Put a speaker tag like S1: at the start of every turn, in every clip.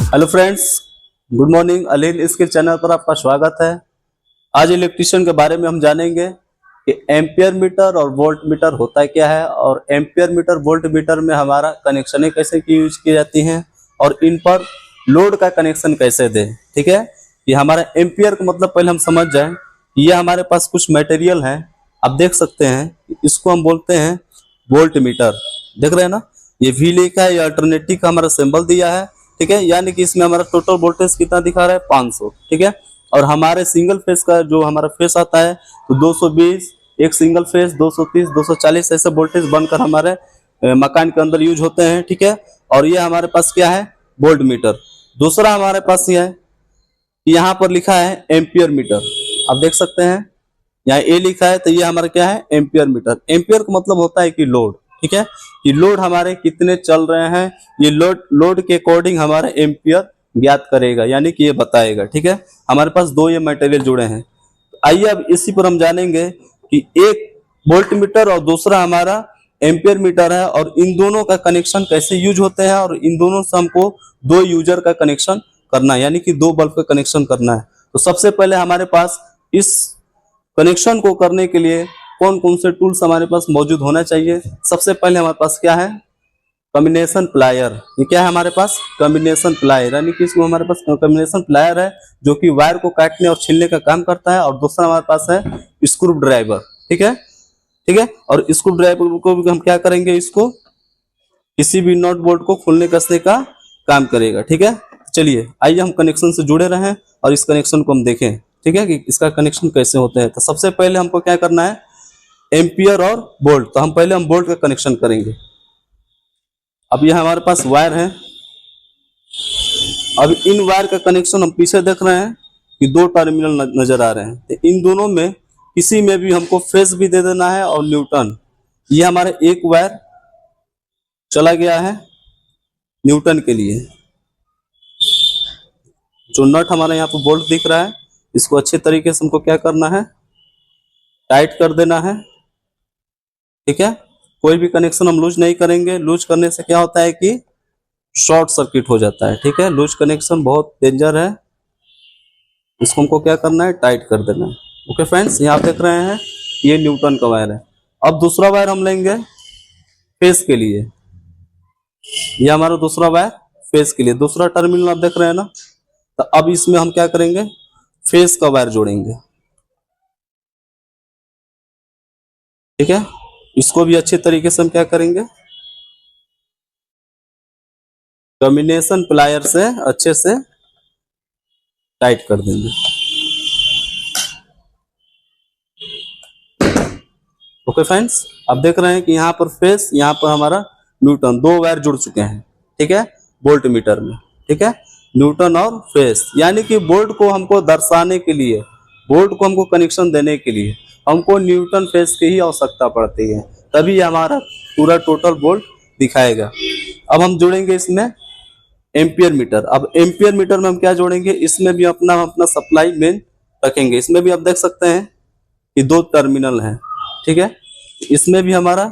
S1: Hello friends, good morning. Aleen skill channel पर आपका स्वागत है। आज इलेक्ट्रिशियन के बारे में हम जानेंगे कि एम्पियर मीटर और वोल्ट मीटर होता क्या है और एम्पियर मीटर वोल्ट मीटर में हमारा कनेक्शन कैसे की यूज की जाती हैं और इन पर लोड का कनेक्शन कैसे दें। ठीक है, ये हमारा एम्पियर का मतलब पहले हम समझ जाएं। ये हमारे पास कुछ मटेरियल है, आप देख सकते हैं, इसको हम बोलते हैं वोल्ट मीटर। देख रहे हैं ना, ये वी लिखा है, ये अल्टरनेटिव का हमारा सिंबल दिया है। ठीक है, यानी कि इसमें हमारा टोटल वोल्टेज कितना दिखा रहा है, 500। ठीक है, और हमारे सिंगल फेस का जो हमारा फेस आता है तो 220, एक सिंगल फेस 230, 240 ऐसे वोल्टेज बनकर हमारे मकान के अंदर यूज होते हैं। ठीक है, और ये हमारे पास क्या है, वोल्ट मीटर। दूसरा हमारे पास ये है, यहाँ पर लिखा है एम्पियर मीटर। आप देख सकते हैं यहाँ ए लिखा है, तो ये हमारा क्या है, एम्पियर मीटर। एम्पियर का मतलब होता है कि लोड। ठीक है, कि लोड हमारे कितने चल रहे हैं, ये लोड के अकॉर्डिंग हमारा एम्पियर ज्ञात करेगा, यानी कि ये बताएगा। ठीक है, हमारे पास दो ये मटेरियल जुड़े हैं। आइए अब इसी पर हम जानेंगे कि एक वोल्ट मीटर और दूसरा हमारा एम्पियर मीटर है और इन दोनों का कनेक्शन कैसे यूज होते हैं और इन दोनों से हमको दो यूजर का कनेक्शन करना है, यानी कि दो बल्ब का कनेक्शन करना है। तो सबसे पहले हमारे पास इस कनेक्शन को करने के लिए कौन कौन से टूल्स हमारे पास मौजूद होना चाहिए। सबसे पहले हमारे पास क्या है, कॉम्बिनेशन प्लायर। ये क्या है हमारे पास, कॉम्बिनेशन प्लायर, यानी कि इसमें हमारे पास कॉम्बिनेशन प्लायर है जो कि वायर को काटने और छीलने का काम करता है। और दूसरा हमारे पास है स्क्रू ड्राइवर। ठीक है, ठीक है, और स्क्रू ड्राइवर को भी हम क्या करेंगे, इसको किसी भी नट बोल्ट को खोलने कसने का काम करेगा। ठीक है, चलिए आइए हम कनेक्शन से जुड़े रहें और इस कनेक्शन को हम देखें। ठीक है, कि इसका कनेक्शन कैसे होते हैं। तो सबसे पहले हमको क्या करना है, एम्पियर और वोल्ट। तो हम पहले वोल्ट का कनेक्शन करेंगे। अब यह हमारे पास वायर है। अब इन वायर का कनेक्शन हम पीछे देख रहे हैं कि दो टर्मिनल नजर आ रहे हैं। तो इन दोनों में किसी में भी हमको फेज भी दे देना है और न्यूटन। ये हमारे एक वायर चला गया है न्यूटन के लिए। जो नट हमारे यहाँ पर बोल्ट दिख रहा है, इसको अच्छे तरीके से हमको क्या करना है, टाइट कर देना है। ठीक है, कोई भी कनेक्शन हम लूज नहीं करेंगे। लूज करने से क्या होता है कि शॉर्ट सर्किट हो जाता है। ठीक है, लूज कनेक्शन बहुत डेंजर है, इसको हमको क्या करना है, टाइट कर देना है। ओके फ्रेंड्स, यहाँ देख रहे हैं ये न्यूटन का वायर है। अब दूसरा वायर हम लेंगे फेस के लिए। ये हमारा दूसरा वायर फेस के लिए, दूसरा टर्मिनल आप देख रहे हैं ना। तो अब इसमें हम क्या करेंगे, फेस का वायर जोड़ेंगे। ठीक है, इसको भी अच्छे तरीके से हम क्या करेंगे, कॉम्बिनेशन प्लायर से अच्छे से टाइट कर देंगे। ओके फ्रेंड्स, अब देख रहे हैं कि यहाँ पर फेस, यहाँ पर हमारा न्यूटन, दो वायर जुड़ चुके हैं। ठीक है, वोल्ट मीटर में। ठीक है, न्यूटन और फेस, यानी कि वोल्ट को हमको दर्शाने के लिए, वोल्ट को हमको कनेक्शन देने के लिए हमको न्यूटन फेस की ही आवश्यकता पड़ती है, तभी हमारा पूरा टोटल वोल्ट दिखाएगा। अब हम जोड़ेंगे इसमें एम्पियर मीटर। अब एम्पियर मीटर में हम क्या जोड़ेंगे, इसमें भी अपना अपना सप्लाई मेन रखेंगे। इसमें भी आप देख सकते हैं कि दो टर्मिनल हैं। ठीक है, इसमें भी हमारा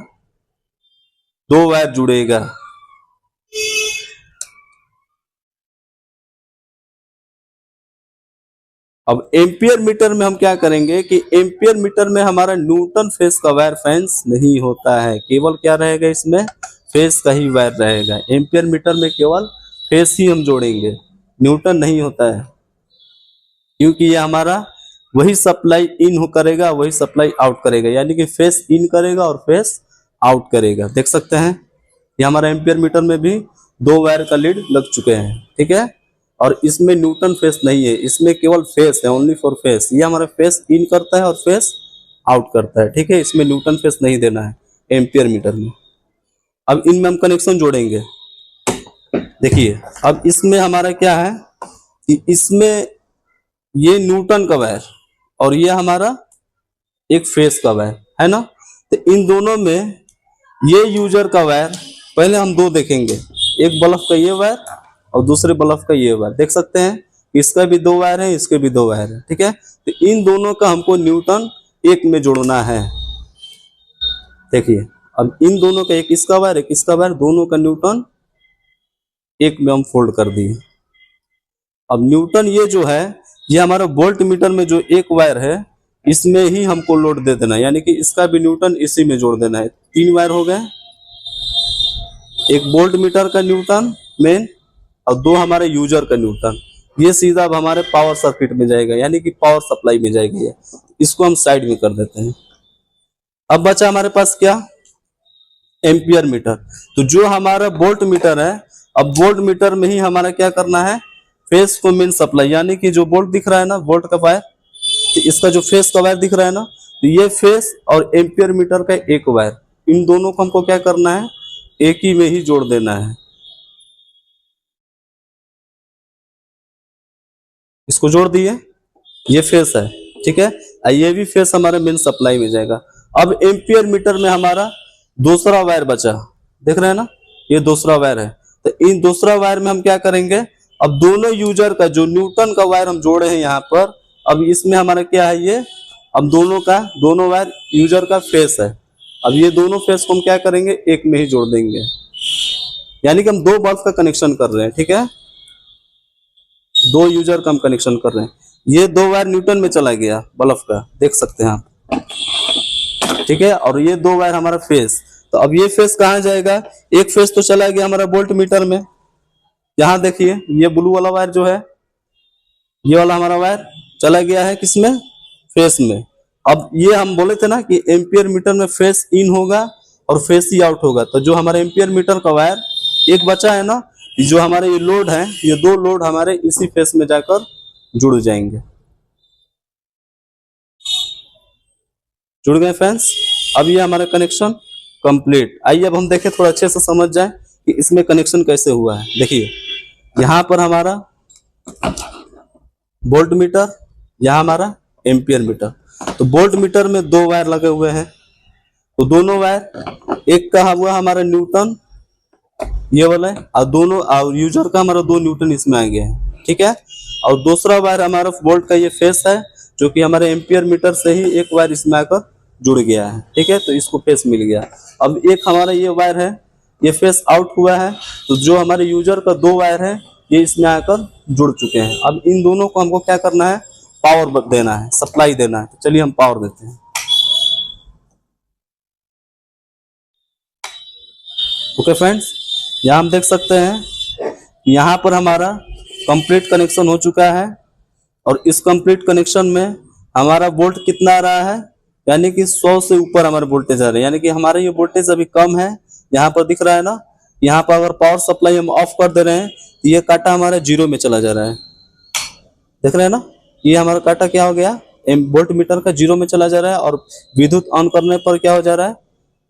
S1: दो वायर जुड़ेगा। अब एम्पियर मीटर में हम क्या करेंगे कि एम्पियर मीटर में हमारा न्यूटन फेस का वायर फैंस नहीं होता है, केवल क्या रहेगा, इसमें फेस का ही वायर रहेगा। एम्पियर मीटर में केवल फेस ही हम जोड़ेंगे, न्यूटन नहीं होता है, क्योंकि ये हमारा वही सप्लाई इन करेगा, वही सप्लाई आउट करेगा, यानी कि फेस इन करेगा और फेस आउट करेगा। देख सकते हैं ये हमारा एम्पियर मीटर में भी दो वायर का लीड लग चुके हैं। ठीक है, और इसमें न्यूटन फेस नहीं है, इसमें केवल फेस है, ओनली फॉर फेस। ये हमारा फेस इन करता है और फेस आउट करता है। ठीक है, इसमें न्यूटन फेस नहीं देना है एम्पियर मीटर में। अब इनमें हम कनेक्शन जोड़ेंगे। देखिए, अब इसमें हमारा क्या है कि इसमें ये न्यूटन का वायर और ये हमारा एक फेस का वायर है ना। तो इन दोनों में ये यूजर का वायर पहले हम दो देखेंगे, एक बल्ब का ये वायर और दूसरे बल्ब का ये वायर। देख सकते हैं इसका भी दो वायर है, इसके भी दो वायर है। ठीक है, तो इन दोनों का हमको न्यूटन एक में जोड़ना है। देखिए, अब इन दोनों का, एक इसका वायर एक इसका वायर, दोनों का न्यूटन एक में हम फोल्ड कर दिए। अब न्यूटन ये जो है, ये हमारा वोल्ट मीटर में जो एक वायर है इसमें ही हमको लोड दे देना है, यानी कि इसका भी न्यूटन इसी में जोड़ देना है। 3 वायर हो गए, एक वोल्ट मीटर का न्यूटन मेन और 2 हमारे यूजर का न्यूटन। ये सीधा अब हमारे पावर सर्किट में जाएगा, यानी कि पावर सप्लाई में जाएगी। ये इसको हम साइड में कर देते हैं। अब बचा हमारे पास क्या, एम्पियर मीटर। तो जो हमारा वोल्ट मीटर है, अब वोल्ट मीटर में ही हमारा क्या करना है, फेस को मेन सप्लाई, यानी कि जो वोल्ट दिख रहा है ना, वोल्ट का वायर, तो इसका जो फेस का वायर दिख रहा है ना, तो ये फेस और एम्पियर मीटर का एक वायर, इन दोनों को हमको क्या करना है, एक ही में ही जोड़ देना है। इसको जोड़ दिए, ये फेस है, ठीक है। ये भी फेस हमारे मेन सप्लाई में जाएगा। अब एम्पियर मीटर में हमारा दूसरा वायर बचा, देख रहे हैं ना, ये दूसरा वायर है। तो इन दूसरा वायर में हम क्या करेंगे, अब दोनों यूजर का जो न्यूटन का वायर हम जोड़े हैं यहाँ पर, अब इसमें हमारा क्या है, ये अब दोनों वायर यूजर का फेस है। अब ये दोनों फेस को हम क्या करेंगे, एक में ही जोड़ देंगे, यानी कि हम 2 बल्ब का कनेक्शन कर रहे हैं, ठीक है, 2 यूजर का हम कनेक्शन कर रहे हैं। ये 2 वायर न्यूटन में चला गया बल्ब का, देख सकते हैं आप, ठीक है। और ये 2 वायर हमारा फेस, तो अब ये फेस कहाँ जाएगा, एक फेस तो चला गया हमारा वोल्ट मीटर में। यहाँ देखिए, ये ब्लू वाला वायर जो है, ये वाला हमारा वायर चला गया है किसमें, फेस में। अब ये हम बोले थे ना कि एम्पियर मीटर में फेस इन होगा और फेस ही आउट होगा। तो जो हमारा एम्पियर मीटर का वायर एक बचा है ना, जो हमारे ये लोड है, ये 2 लोड हमारे इसी फेस में जाकर जुड़ जाएंगे। जुड़ गए फ्रेंड्स। अब ये हमारा कनेक्शन कंप्लीट। आइए अब हम देखें, थोड़ा अच्छे से समझ जाए कि इसमें कनेक्शन कैसे हुआ है। देखिए, यहाँ पर हमारा वोल्ट मीटर, यहाँ हमारा एम्पियर मीटर। तो वोल्ट मीटर में 2 वायर लगे हुए हैं, तो दोनों वायर, एक का हुआ हमारा न्यूटन, ये वाला है, और दोनों और यूजर का हमारा 2 न्यूटन इसमें आ गया है, ठीक है। और दूसरा वायर हमारा वोल्ट का ये फेस है, जो कि हमारे एम्पियर मीटर से ही एक वायर इसमें आकर जुड़ गया है, ठीक है। तो इसको फेस मिल गया। अब एक हमारा ये वायर है, ये फेस आउट हुआ है, तो जो हमारे यूजर का 2 वायर है, ये इसमें आकर जुड़ चुके हैं। अब इन दोनों को हमको क्या करना है, पावर देना है, सप्लाई देना है। तो चलिए हम पावर देते हैं। ओके फ्रेंड्स, यहाँ हम देख सकते हैं, यहाँ पर हमारा कंप्लीट कनेक्शन हो चुका है। और इस कंप्लीट कनेक्शन में हमारा वोल्ट कितना आ रहा है, यानी कि 100 से ऊपर हमारे वोल्टेज आ रहे हैं, यानी कि हमारा ये वोल्टेज अभी कम है। यहाँ पर दिख रहा है ना, यहाँ पर अगर पावर सप्लाई हम ऑफ कर दे रहे हैं, तो ये काटा हमारा 0 में चला जा रहा है, देख रहे हैं ना, ये हमारा काटा क्या हो गया, वोल्ट मीटर का 0 में चला जा रहा है। और विद्युत ऑन करने पर क्या हो जा रहा है,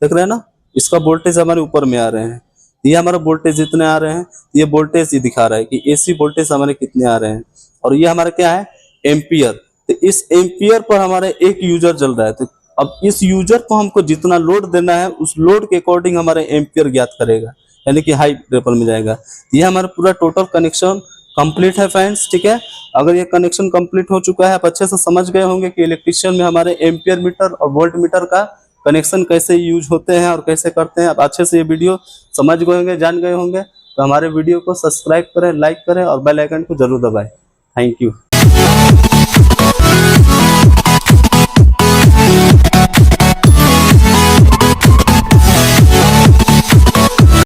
S1: देख रहे हैं ना, इसका वोल्टेज हमारे ऊपर में आ रहे हैं। ये हमारा वोल्टेज जितने आ रहे हैं, ये वोल्टेज ही दिखा रहा है कि एसी वोल्टेज हमारे कितने आ रहे हैं। और ये हमारा क्या है, एम्पियर। तो इस एम्पियर पर हमारे एक यूजर चल रहा है। तो अब इस यूजर को हमको जितना लोड देना है, उस लोड के अकॉर्डिंग हमारे एम्पियर ज्ञात करेगा, यानी कि हाई लेवल में जाएगा। ये हमारा पूरा टोटल कनेक्शन कंप्लीट है फ्रेंड्स, ठीक है। अगर ये कनेक्शन कंप्लीट हो चुका है, आप अच्छे से समझ गए होंगे कि इलेक्ट्रिशियन में हमारे एम्पियर मीटर और वोल्ट मीटर का कनेक्शन कैसे यूज होते हैं और कैसे करते हैं। आप अच्छे से ये वीडियो समझ गए होंगे, जान गए होंगे। तो हमारे वीडियो को सब्सक्राइब करें, लाइक करें और बेल आइकन को जरूर दबाएं। Thank you.